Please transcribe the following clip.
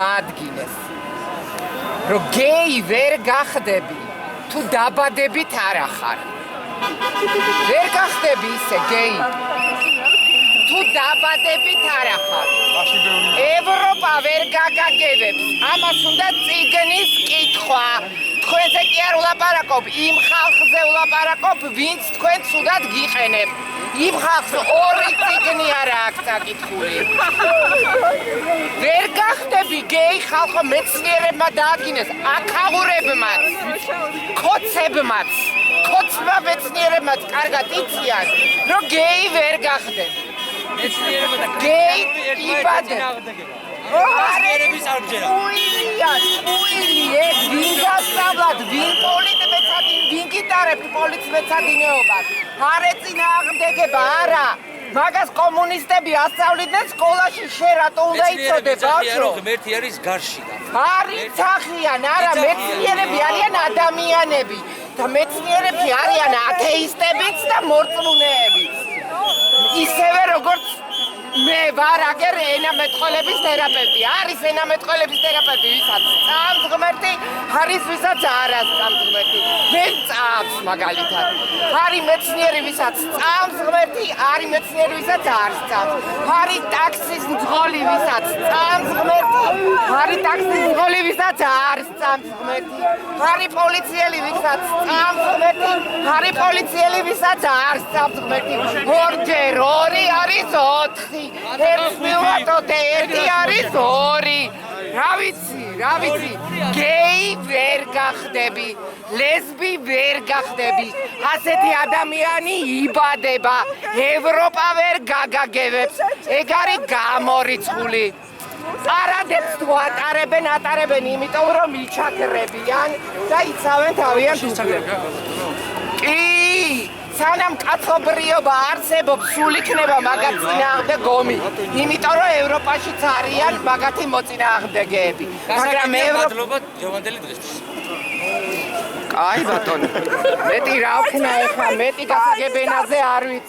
ადგილეს რომ გეი ვერ გახდები თუ დაბადებით არ ახარ ვერ გახდები ისე გეი თუ დაბადებით არ ახარ ევროპა ვერ გაგაგებებს ამას უნდა წიგნის კითხვა თქვენზე კი არ ვლაპარაკობ იმ ხალხზე ვლაპარაკობ ვინც თქვენ ცუდად გიყენებთ იმ ხალხს ორი წიგნი არა აქვს წაკითხული ვერ გახდები გეი ხალხო მეცნიერებმა დაადგინეს აქაურებმაც კოცებმაც კოცმა მეცნიერებმაც კარგად იციან რომ გეი ვერ გახდები გეი იბადებს მეცნიერების არბჯერა უილია ვინ გასწავლად ვინ პოლიტმეცადინე ვინ გიტარებთ პოლიტმეცადინეობას არ ეწინააღმდეგება არა მაგას კომუნისტები ასწავლიდნენ სკოლაში შენ რატო უნდა იცოდე ბავშვო ღმერთი არის გარში არის სახიან არა მეცნიერები არიან ადამიანები და მეცნიერები არიან ათეისტებიც და მორწმუნეებიც ისევე როგორც მე ვარ აგერ ენამეტყველების თერაპევტი არის ენამეტყველების თერაპევტი ვისაც წამს ღმერთი არის ვისაც არა წამს ღმერთი მე წამს მაგალითად არის მეცნიერი ვისაც წამს ღმერთი არის მეცნიერი ვისაც არ წამს არის ტაქსის მძღოლი ვისაც წამს ღმერთი არის ტაქსის მძღოლი ვისაც არ წამს ღმერთი არის პოლიციელი ვისაც წამს ღმერთი არის პოლიციელი ვისაც არ წამს ღმერთი ორჯერ ორი არის 4 ერთ მივატოთ ერთი არის ორი რა ვიცი გეი ვერ გახდები ლესბი ვერ გახდები ასეთი ადამიანი იბადება ევროპა ვერ გაგაგებებს ეგ არის გამორიცხული არადებს თუ ატარებენ იმიტომ რომ იჩაქრებიან და იცავენ თავიანთ კი სანამ კაცობრიობა არსებობს სულ იქნება მაგათ წინააღმდეგ ომი იმიტომ რომ ევროპაშიც არიან მაგათი მოწინააღმდეგეები მაგრამ მადლობა ჯოვანდელი დღესთვის კაი ბატონო მეტი რა ვქნა ეხლა მეტი გასაგებენაზე არ ვიცი